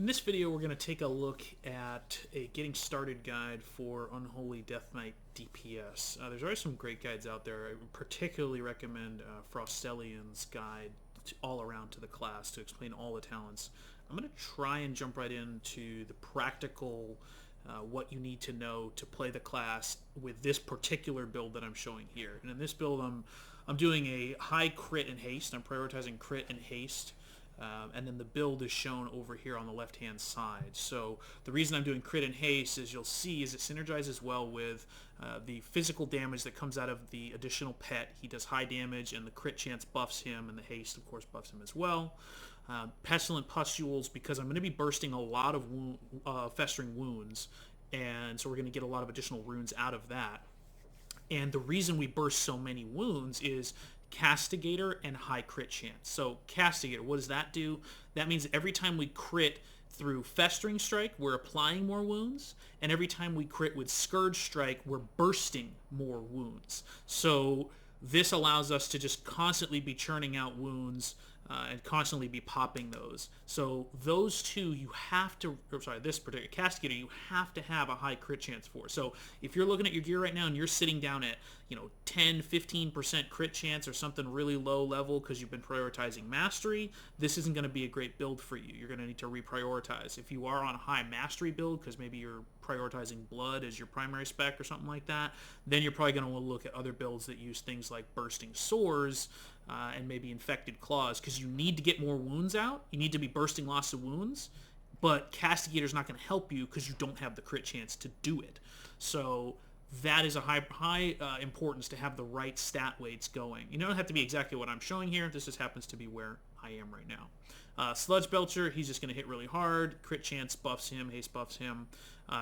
In this video, we're going to take a look at a getting started guide for Unholy Death Knight DPS. There's already some great guides out there. I particularly recommend Frostelion's guide all around to the class to explain all the talents. I'm going to try and jump right into the practical what you need to know to play the class with this particular build that I'm showing here. And in this build, I'm doing a high crit and haste. I'm prioritizing crit and haste. And then the build is shown over here on the left-hand side. So the reason I'm doing crit and haste, as you'll see, is it synergizes well with the physical damage that comes out of the additional pet. He does high damage, and the crit chance buffs him, and the haste, of course, buffs him as well. Pestilent Pustules, because I'm going to be bursting a lot of festering wounds, and so we're going to get a lot of additional runes out of that. And the reason we burst so many wounds is Castigator and high crit chance. So Castigator, what does that do? That means every time we crit through Festering Strike, we're applying more wounds, and every time we crit with Scourge Strike, we're bursting more wounds. So this allows us to just constantly be churning out wounds and constantly be popping those. So those two you have to, this particular Castigator, you have to have a high crit chance for. So if you're looking at your gear right now and you're sitting down at 10, 15% crit chance or something really low level because you've been prioritizing mastery, this isn't going to be a great build for you. You're going to need to reprioritize. If you are on a high mastery build because maybe you're prioritizing blood as your primary spec or something like that, then you're probably going to want to look at other builds that use things like bursting sores and maybe infected claws, because you need to get more wounds out. You need to be bursting lots of wounds, but Castigator's not going to help you because you don't have the crit chance to do it. So that is a high importance to have the right stat weights going. You don't have to be exactly what I'm showing here. This just happens to be where I am right now. Sludge Belcher, he's just going to hit really hard. Crit chance buffs him, haste buffs him.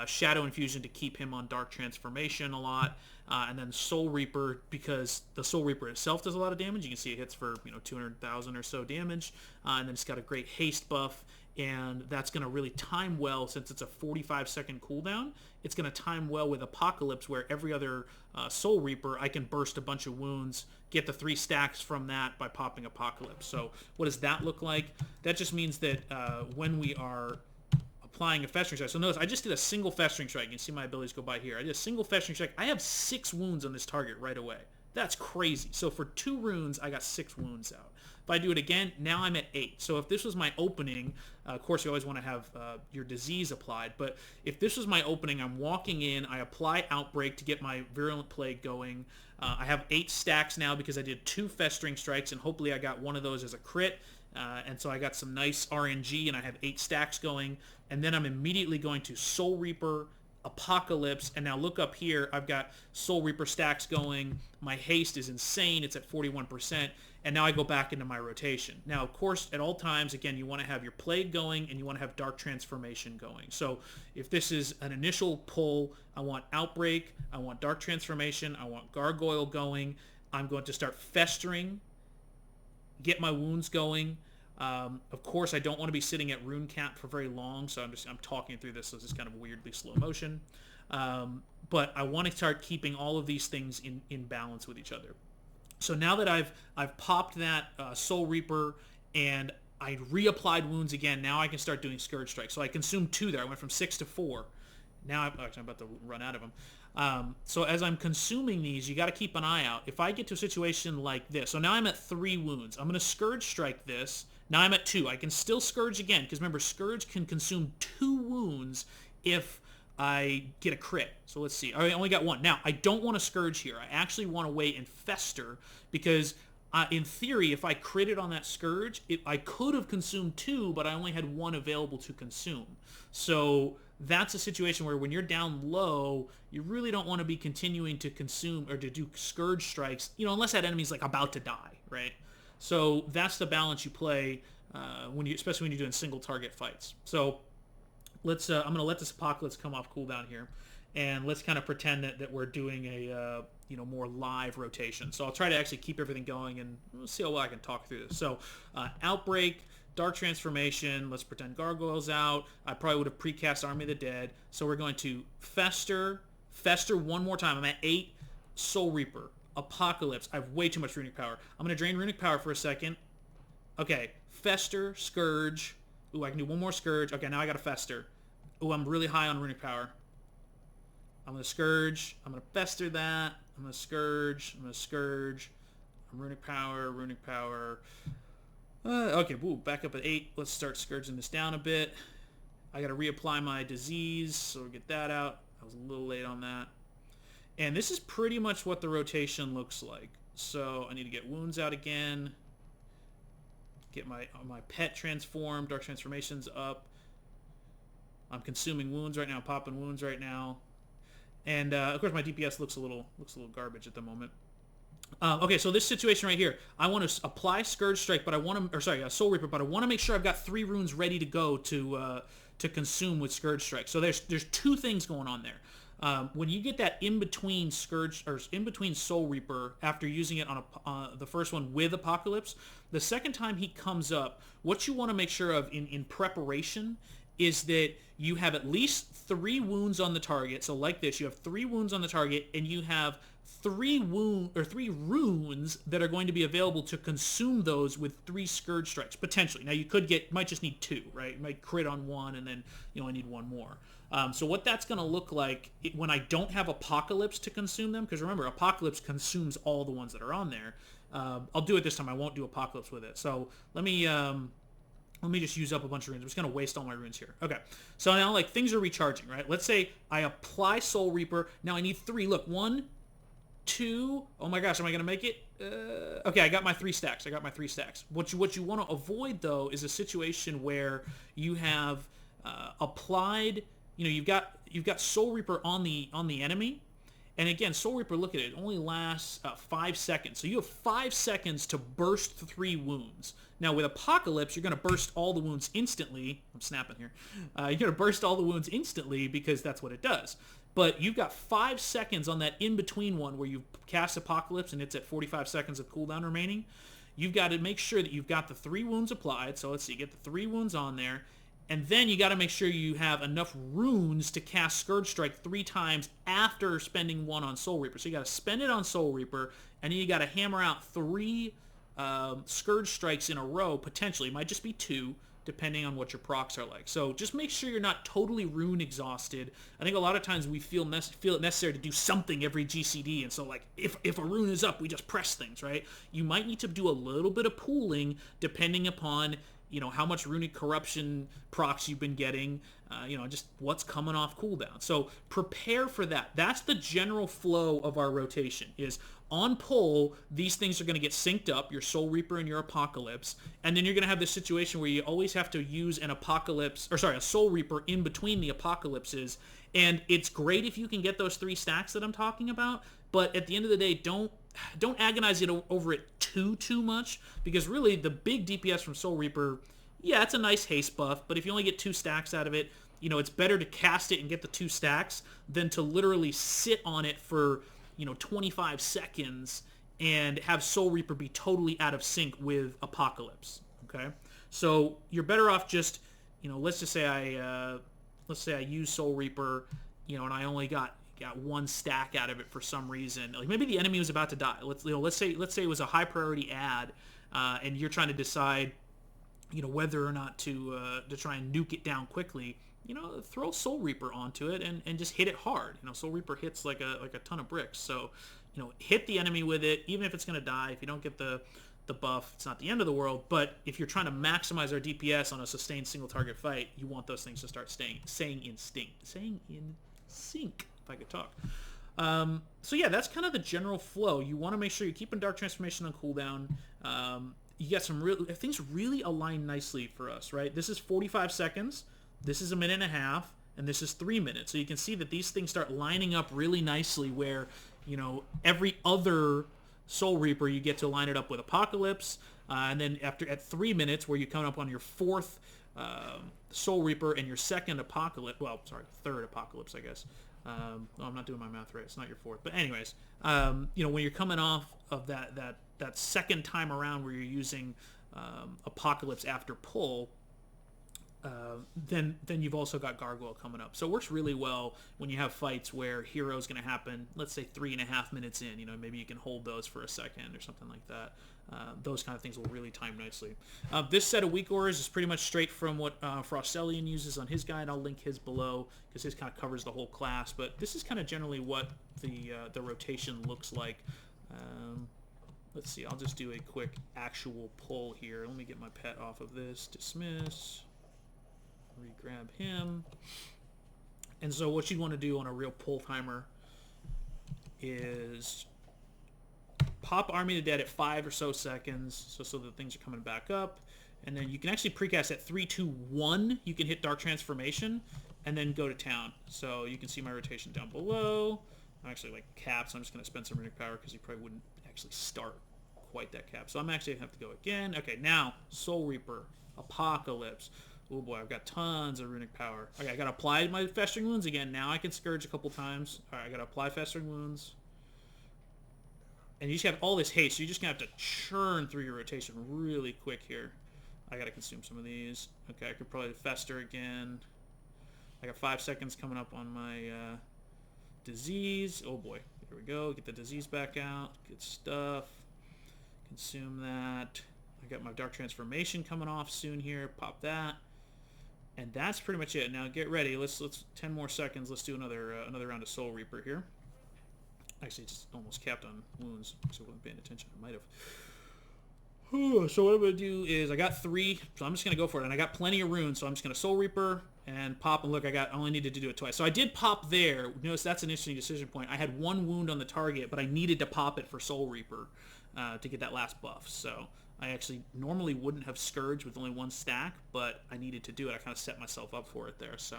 Shadow Infusion to keep him on Dark Transformation a lot. And then Soul Reaper, because the Soul Reaper itself does a lot of damage. You can see it hits for 200,000 or so damage. And then it's got a great haste buff. And that's going to really time well, since it's a 45-second cooldown. It's going to time well with Apocalypse, where every other Soul Reaper, I can burst a bunch of wounds, get the 3 stacks from that by popping Apocalypse. So what does that look like? That just means that when we are applying a Festering Strike, so notice I just did a single Festering Strike. You can see my abilities go by here. I did a single Festering Strike. I have 6 wounds on this target right away. That's crazy. So for 2 runes, I got 6 wounds out. If I do it again, now I'm at 8. So if this was my opening, of course you always want to have your disease applied, but if this was my opening, I'm walking in, I apply Outbreak to get my Virulent Plague going. I have 8 stacks now because I did 2 Festering Strikes, and hopefully I got one of those as a crit. And so I got some nice RNG, and I have 8 stacks going. And then I'm immediately going to Soul Reaper, Apocalypse, and now look up here, I've got Soul Reaper stacks going. My haste is insane, it's at 41%, and now I go back into my rotation. Now, of course, at all times, again, you want to have your Plague going, and you want to have Dark Transformation going. So if this is an initial pull, I want Outbreak, I want Dark Transformation, I want Gargoyle going. I'm going to start Festering, get my wounds going. Of course, I don't want to be sitting at rune cap for very long, so I'm talking through this, so this is kind of weirdly slow motion. But I want to start keeping all of these things in balance with each other. So now that I've popped that Soul Reaper and I reapplied wounds again, now I can start doing Scourge Strike. So I consumed 2 there. I went from 6 to 4. Now I'm about to run out of them. So as I'm consuming these, you got to keep an eye out. If I get to a situation like this, so now I'm at 3 wounds. I'm going to Scourge Strike this. Now I'm at 2. I can still Scourge again, because remember, Scourge can consume 2 wounds if I get a crit. So let's see. I only got 1. Now, I don't want to Scourge here. I actually want to wait and Fester, because in theory, if I critted on that Scourge, I could have consumed 2, but I only had 1 available to consume. So that's a situation where when you're down low, you really don't want to be continuing to consume or to do Scourge Strikes, unless that enemy's like about to die, right? So that's the balance you play especially when you're doing single target fights. So let's I'm going to let this Apocalypse come off cooldown here, and let's kind of pretend that we're doing a more live rotation. So I'll try to actually keep everything going, and we'll see how well I can talk through this. So Outbreak, Dark Transformation, let's pretend Gargoyle's out. I probably would have precast Army of the Dead. So we're going to Fester one more time. I'm at 8, Soul Reaper, Apocalypse. I have way too much runic power. I'm going to drain runic power for a second. Okay, Fester, Scourge, Ooh, I can do one more Scourge. Okay, now I got to Fester. Ooh, I'm really high on Runic Power. I'm going to Scourge. I'm going to Fester that. I'm going to Scourge. I'm going to Scourge. I'm Runic Power, Runic Power. Okay, woo, back up at 8. Let's start Scourging this down a bit. I got to reapply my disease, so we'll get that out. I was a little late on that. And this is pretty much what the rotation looks like. So I need to get wounds out again. Get my pet transformed, Dark Transformations up. I'm consuming wounds right now, popping wounds right now. And of course my DPS looks a little garbage at the moment. Okay, so this situation right here, I want to apply Scourge Strike, but I want to, or sorry, Soul Reaper, but I want to make sure I've got 3 runes ready to go to consume with Scourge Strike. So there's 2 things going on there. When you get that in between Scourge or in between Soul Reaper after using it on the first one with Apocalypse, the second time he comes up, what you want to make sure of in preparation is that you have at least 3 wounds on the target. So like this, you have 3 wounds on the target, and you have 3 runes that are going to be available to consume those with 3 Scourge Strikes, potentially. Now you might just need 2, right? You might crit on 1, and then you only need 1 more. So what that's going to look like when I don't have Apocalypse to consume them, because remember, Apocalypse consumes all the ones that are on there. I'll do it this time. I won't do Apocalypse with it. So let me just use up a bunch of runes. I'm just going to waste all my runes here. Okay. So now, like, things are recharging, right? Let's say I apply Soul Reaper. Now I need 3. Look, 1, 2. Oh my gosh, am I going to make it? Okay, I got my 3 stacks. What you want to avoid, though, is a situation where you have applied, you've got Soul Reaper on the enemy. And again, Soul Reaper, look at it, only lasts 5 seconds. So you have 5 seconds to burst 3 wounds. Now with Apocalypse, you're going to burst all the wounds instantly. I'm snapping here. You're going to burst all the wounds instantly because that's what it does. But you've got 5 seconds on that in-between one where you cast Apocalypse and it's at 45 seconds of cooldown remaining. You've got to make sure that you've got the 3 wounds applied. So let's see, get the 3 wounds on there. And then you got to make sure you have enough runes to cast Scourge Strike 3 times after spending 1 on Soul Reaper. So you got to spend it on Soul Reaper, and then you got to hammer out 3 Scourge Strikes in a row, potentially. It might just be 2, depending on what your procs are like. So just make sure you're not totally rune exhausted. I think a lot of times we feel it necessary to do something every GCD, and so like if a rune is up, we just press things, right? You might need to do a little bit of pooling depending upon how much runic corruption procs you've been getting, just what's coming off cooldown. So prepare for that. That's the general flow of our rotation, is on pull, these things are going to get synced up, your Soul Reaper and your Apocalypse, and then you're going to have this situation where you always have to use a Soul Reaper in between the Apocalypses, and it's great if you can get those 3 stacks that I'm talking about, but at the end of the day, don't agonize it over it too much, because really the big DPS from Soul Reaper, yeah, it's a nice haste buff, but if you only get 2 stacks out of it, it's better to cast it and get the 2 stacks than to literally sit on it for 25 seconds and have Soul Reaper be totally out of sync with Apocalypse. Okay, so you're better off just let's say I use Soul Reaper, and I only got 1 stack out of it for some reason. Like maybe the enemy was about to die. Let's say it was a high priority ad, and you're trying to decide, whether or not to try and nuke it down quickly. Throw Soul Reaper onto it and just hit it hard. Soul Reaper hits like a ton of bricks. So, hit the enemy with it, even if it's going to die. If you don't get the buff, it's not the end of the world. But if you're trying to maximize our DPS on a sustained single target fight, you want those things to start staying in sync. If I could talk. So yeah, that's kind of the general flow. You want to make sure you're keeping Dark Transformation on cooldown. You got things really align nicely for us, right? This is 45 seconds. This is 1.5 minutes, and this is 3 minutes. So you can see that these things start lining up really nicely where, every other Soul Reaper, you get to line it up with Apocalypse. And then at 3 minutes, where you come up on your 4th Soul Reaper and your 2nd Apocalypse, third Apocalypse, I guess. I'm not doing my math right. It's not your 4th. But anyways, when you're coming off of that second time around where you're using Apocalypse after pull, then you've also got Gargoyle coming up. So it works really well when you have fights where hero's going to happen, let's say 3.5 minutes in. Maybe you can hold those for a second or something like that. Those kind of things will really time nicely. This set of weak ores is pretty much straight from what Frostelion uses on his guide. I'll link his below because his kind of covers the whole class. But this is kind of generally what the rotation looks like. Let's see, I'll just do a quick actual pull here. Let me get my pet off of this. Dismiss. Re-grab him. And so what you'd want to do on a real pull timer is pop Army of the Dead at 5 or so seconds, so that things are coming back up. And then you can actually precast at 3, 2, 1. You can hit Dark Transformation and then go to town. So you can see my rotation down below. I'm actually like capped, so I'm just going to spend some runic power because you probably wouldn't actually start quite that cap. So I'm actually going to have to go again. Okay, now Soul Reaper, Apocalypse. Oh boy, I've got tons of runic power. Okay, I got to apply my Festering Wounds again. Now I can Scourge a couple times. All right, I got to apply Festering Wounds. And you just have all this haste, so you're just going to have to churn through your rotation really quick here. I got to consume some of these. Okay, I could probably Fester again. I got 5 seconds coming up on my disease. Oh boy, here we go. Get the disease back out. Good stuff. Consume that. I got my Dark Transformation coming off soon here. Pop that. And that's pretty much it. Now get ready. Let's 10 more seconds. Let's do another round of Soul Reaper here. Actually, it's almost capped on wounds, so I wasn't paying attention. I might have. So what I'm going to do is I got 3, so I'm just going to go for it. And I got plenty of runes, so I'm just going to Soul Reaper and pop. And look, I only needed to do it twice. So I did pop there. Notice that's an interesting decision point. I had 1 wound on the target, but I needed to pop it for Soul Reaper to get that last buff. So I actually normally wouldn't have Scourge with only 1 stack, but I needed to do it. I kind of set myself up for it there. So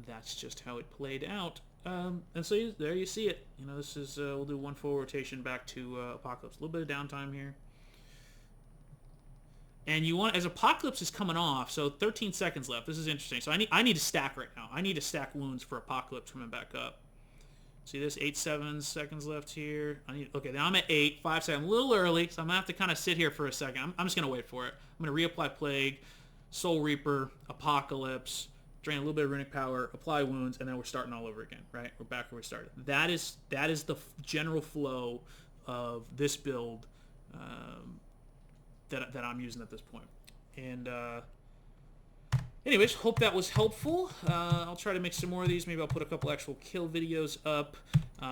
that's just how it played out. And so there you see it. You know, this is we'll do 1 full rotation back to Apocalypse. A little bit of downtime here. And you want, as Apocalypse is coming off, so 13 seconds left. This is interesting. So I need to stack right now. I need to stack wounds for Apocalypse coming back up. See this? 7 seconds left here. Okay, now I'm at 8, 5 seconds. I'm a little early, so I'm going to have to kind of sit here for a second. I'm just going to wait for it. I'm going to reapply Plague, Soul Reaper, Apocalypse, drain a little bit of runic power, apply wounds, and then we're starting all over again, right? We're back where we started. That is the general flow of this build that I'm using at this point. And anyways, hope that was helpful. I'll try to make some more of these. Maybe I'll put a couple actual kill videos up.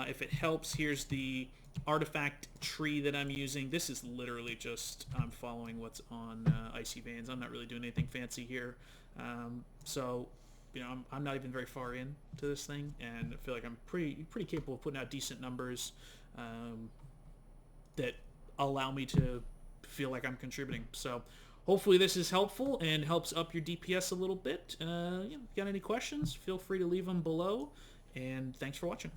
If it helps, here's the artifact tree that I'm using. This is literally just I'm following what's on Icy Veins. I'm not really doing anything fancy here. So, you know, I'm not even very far into this thing, and I feel like I'm pretty capable of putting out decent numbers that allow me to feel like I'm contributing. So hopefully this is helpful and helps up your DPS a little bit. You know, if you got any questions, feel free to leave them below, and thanks for watching.